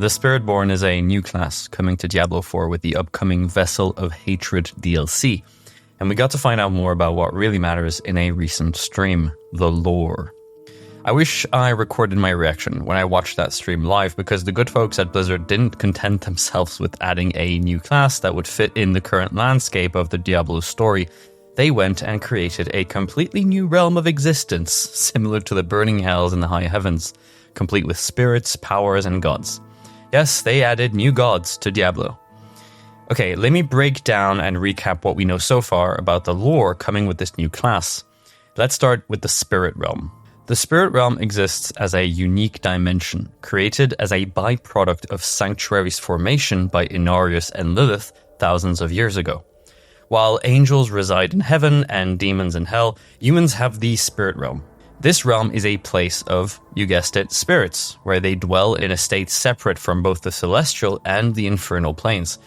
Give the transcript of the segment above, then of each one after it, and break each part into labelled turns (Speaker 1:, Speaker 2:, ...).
Speaker 1: The Spiritborne is a new class coming to Diablo 4 with the upcoming Vessel of Hatred DLC, and we got to find out more about what really matters in a recent stream, the lore. I wish I recorded my reaction when I watched that stream live, because the good folks at Blizzard didn't content themselves with adding a new class that would fit in the current landscape of the Diablo story. They went and created a completely new realm of existence, similar to the burning hells in the high heavens, complete with spirits, powers, and gods. Yes, they added new gods to Diablo. Okay, let me break down and recap what we know so far about the lore coming with this new class. Let's start with the Spirit Realm. The Spirit Realm exists as a unique dimension, created as a byproduct of Sanctuary's formation by Inarius and Lilith thousands of years ago. While angels reside in heaven and demons in hell, humans have the Spirit Realm. This realm is a place of, you guessed it, spirits, where they dwell in a state separate from both the celestial and the infernal planes.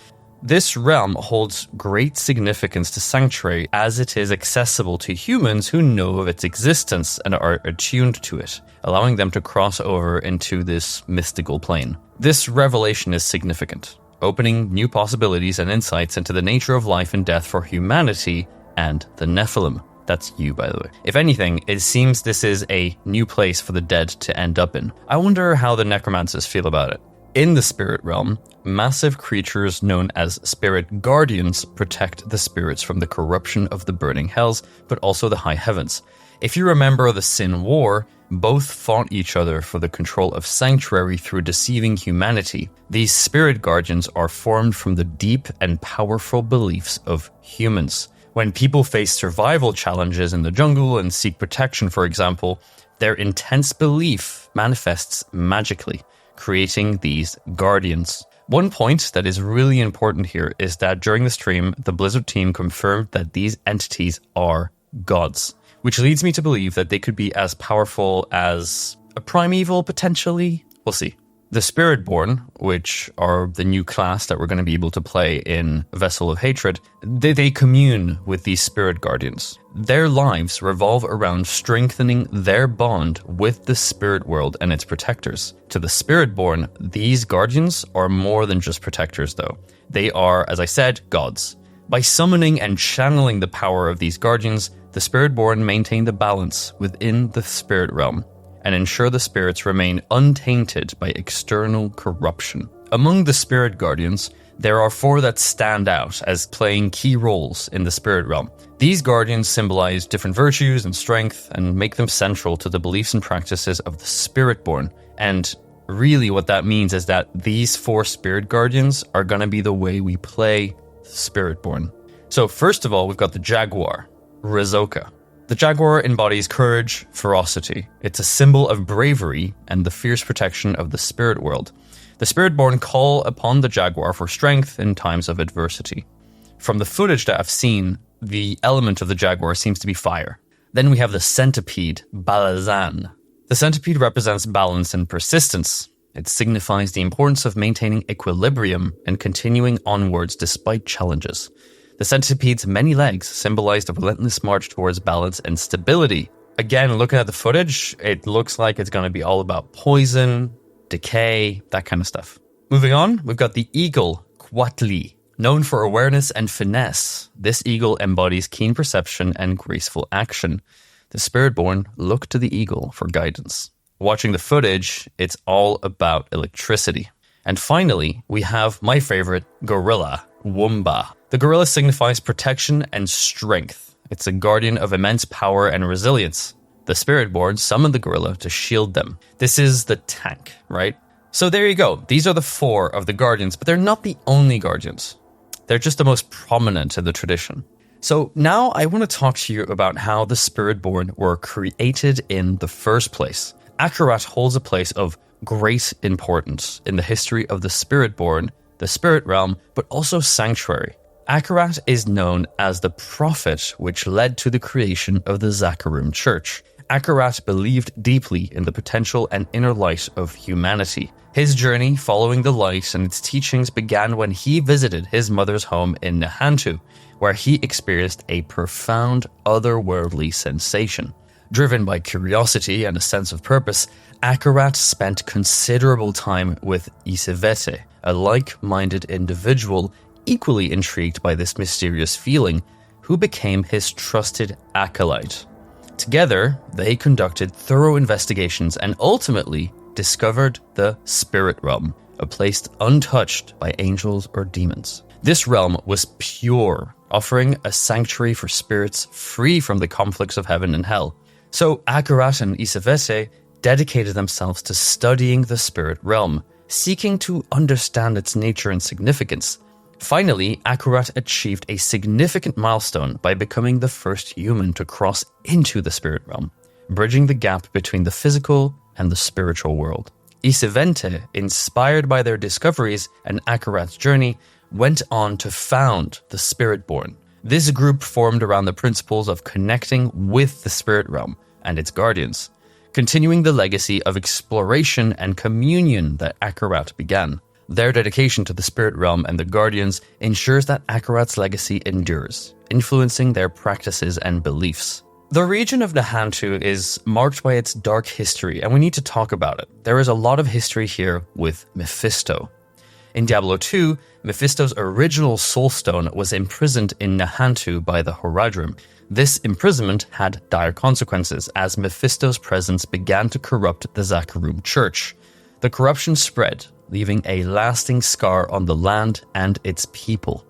Speaker 1: This realm holds great significance to Sanctuary, as it is accessible to humans who know of its existence and are attuned to it, allowing them to cross over into this mystical plane. This revelation is significant, opening new possibilities and insights into the nature of life and death for humanity and the Nephilim. That's you, by the way. If anything, it seems this is a new place for the dead to end up in. I wonder how the necromancers feel about it. In the Spirit Realm, massive creatures known as Spirit Guardians protect the spirits from the corruption of the burning hells, but also the high heavens. If you remember the Sin War, both fought each other for the control of Sanctuary through deceiving humanity. These Spirit Guardians are formed from the deep and powerful beliefs of humans. When people face survival challenges in the jungle and seek protection, for example, their intense belief manifests magically, creating these guardians. One point that is really important here is that during the stream, the Blizzard team confirmed that these entities are gods, which leads me to believe that they could be as powerful as a primeval, potentially. We'll see. The Spiritborne, which are the new class that we're going to be able to play in Vessel of Hatred, they commune with these Spirit Guardians. Their lives revolve around strengthening their bond with the spirit world and its protectors. To the Spiritborne, these guardians are more than just protectors, though. They are, as I said, gods. By summoning and channeling the power of these guardians, the Spiritborne maintain the balance within the spirit realm and ensure the spirits remain untainted by external corruption. Among the Spirit Guardians, there are 4 that stand out as playing key roles in the spirit realm. These guardians symbolize different virtues and strength and make them central to the beliefs and practices of the Spiritborne. And really what that means is that these 4 Spirit Guardians are going to be the way we play Spiritborne. So first of all, we've got the Jaguar, Rizoka. The Jaguar embodies courage, ferocity. It's a symbol of bravery and the fierce protection of the spirit world. The Spiritborne call upon the Jaguar for strength in times of adversity. From the footage that I've seen, the element of the Jaguar seems to be fire. Then we have the Centipede, Balazan. The Centipede represents balance and persistence. It signifies the importance of maintaining equilibrium and continuing onwards despite challenges. The Centipede's many legs symbolize the relentless march towards balance and stability. Again, looking at the footage, it looks like it's going to be all about poison, decay, that kind of stuff. Moving on, we've got the Eagle, Quatli. Known for awareness and finesse, this eagle embodies keen perception and graceful action. The Spiritborne look to the eagle for guidance. Watching the footage, it's all about electricity. And finally, we have my favorite, Gorilla, Wumba. The gorilla signifies protection and strength. It's a guardian of immense power and resilience. The Spiritborne summon the gorilla to shield them. This is the tank, right? So there you go. These are the 4 of the guardians, but they're not the only guardians. They're just the most prominent in the tradition. So now I want to talk to you about how the Spiritborne were created in the first place. Akarat holds a place of great importance in the history of the Spiritborne, the Spirit Realm, but also Sanctuary. Akarat is known as the prophet which led to the creation of the Zakarum Church. Akarat believed deeply in the potential and inner light of humanity. His journey following the light and its teachings began when he visited his mother's home in Nahantu, where he experienced a profound otherworldly sensation. Driven by curiosity and a sense of purpose, Akarat spent considerable time with Isevete, a like-minded individual equally intrigued by this mysterious feeling, who became his trusted acolyte. Together, they conducted thorough investigations and ultimately discovered the Spirit Realm, a place untouched by angels or demons. This realm was pure, offering a sanctuary for spirits free from the conflicts of heaven and hell. So Akarat and Isevete dedicated themselves to studying the Spirit Realm, seeking to understand its nature and significance. Finally, Akarat achieved a significant milestone by becoming the first human to cross into the Spirit Realm, bridging the gap between the physical and the spiritual world. Isevete, inspired by their discoveries and Akarat's journey, went on to found the Spiritborne. This group formed around the principles of connecting with the Spirit Realm and its guardians, continuing the legacy of exploration and communion that Akarat began. Their dedication to the Spirit Realm and the Guardians ensures that Akarat's legacy endures, influencing their practices and beliefs. The region of Nehantu is marked by its dark history, and we need to talk about it. There is a lot of history here with Mephisto. In Diablo 2, Mephisto's original soulstone was imprisoned in Nehantu by the Horadrim. This imprisonment had dire consequences as Mephisto's presence began to corrupt the Zakarum Church. The corruption spread, leaving a lasting scar on the land and its people.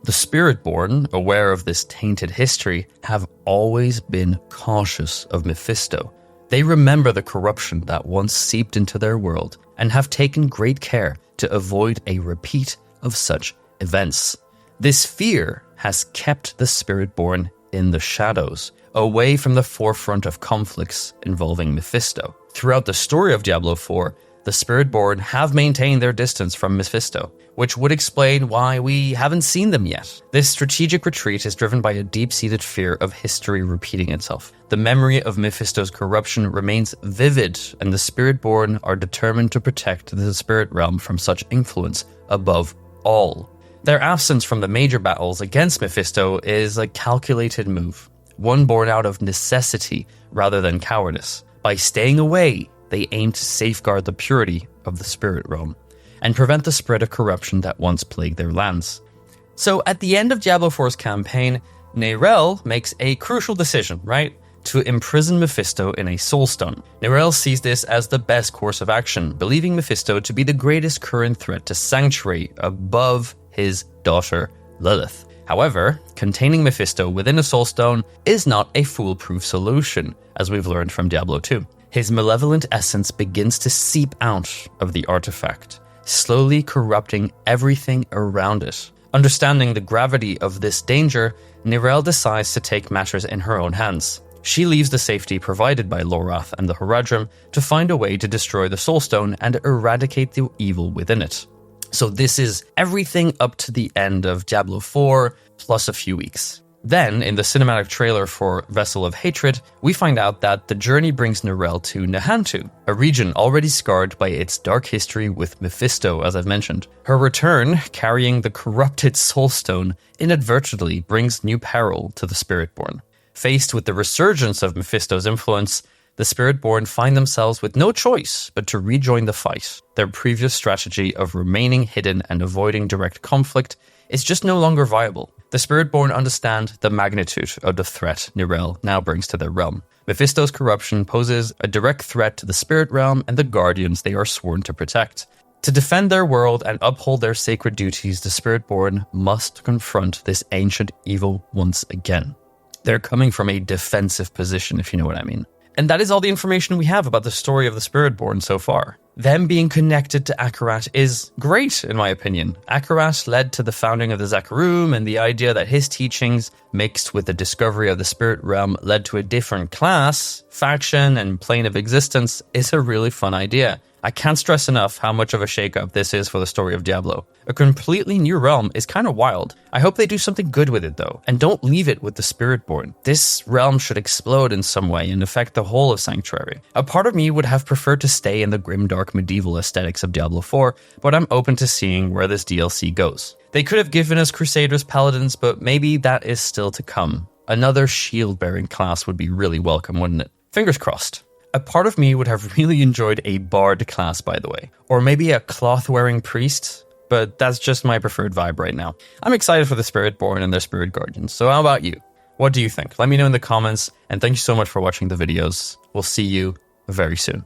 Speaker 1: The Spiritborne, aware of this tainted history, have always been cautious of Mephisto. They remember the corruption that once seeped into their world and have taken great care to avoid a repeat of such events. This fear has kept the Spiritborne in the shadows, away from the forefront of conflicts involving Mephisto. Throughout the story of Diablo 4, the Spiritborne have maintained their distance from Mephisto, which would explain why we haven't seen them yet. This strategic retreat is driven by a deep-seated fear of history repeating itself. The memory of Mephisto's corruption remains vivid, and the Spiritborne are determined to protect the Spirit Realm from such influence above all. Their absence from the major battles against Mephisto is a calculated move, one born out of necessity rather than cowardice. By staying away, they aim to safeguard the purity of the Spirit Realm and prevent the spread of corruption that once plagued their lands. So at the end of Diablo 4's campaign, Neyrelle makes a crucial decision, right? To imprison Mephisto in a soulstone. Neyrelle sees this as the best course of action, believing Mephisto to be the greatest current threat to Sanctuary above his daughter Lilith. However, containing Mephisto within a soulstone is not a foolproof solution, as we've learned from Diablo 2. His malevolent essence begins to seep out of the artifact, slowly corrupting everything around it. Understanding the gravity of this danger, Neyrelle decides to take matters in her own hands. She leaves the safety provided by Lorath and the Horadrim to find a way to destroy the Soulstone and eradicate the evil within it. So this is everything up to the end of Diablo 4, plus a few weeks. Then, in the cinematic trailer for Vessel of Hatred, we find out that the journey brings Neyrelle to Nehantu, a region already scarred by its dark history with Mephisto, as I've mentioned. Her return, carrying the corrupted Soulstone, inadvertently brings new peril to the Spiritborne. Faced with the resurgence of Mephisto's influence, the Spiritborne find themselves with no choice but to rejoin the fight. Their previous strategy of remaining hidden and avoiding direct conflict is just no longer viable. The Spiritborne understand the magnitude of the threat Neyrelle now brings to their realm. Mephisto's corruption poses a direct threat to the Spirit Realm and the Guardians they are sworn to protect. To defend their world and uphold their sacred duties, the Spiritborne must confront this ancient evil once again. They're coming from a defensive position, if you know what I mean. And that is all the information we have about the story of the Spiritborne so far. Them being connected to Akarat is great, in my opinion. Akarat led to the founding of the Zakarum, and the idea that his teachings, mixed with the discovery of the Spirit Realm, led to a different class, faction, and plane of existence is a really fun idea. I can't stress enough how much of a shakeup this is for the story of Diablo. A completely new realm is kind of wild. I hope they do something good with it though, and don't leave it with the Spiritborne. This realm should explode in some way and affect the whole of Sanctuary. A part of me would have preferred to stay in the grimdark medieval aesthetics of Diablo 4, but I'm open to seeing where this DLC goes. They could have given us Crusaders, Paladins, but maybe that is still to come. Another shield-bearing class would be really welcome, wouldn't it? Fingers crossed. A part of me would have really enjoyed a bard class, by the way, or maybe a cloth-wearing priest, but that's just my preferred vibe right now. I'm excited for the Spiritborne and their Spirit Guardians, so how about you? What do you think? Let me know in the comments, and thank you so much for watching the videos. We'll see you very soon.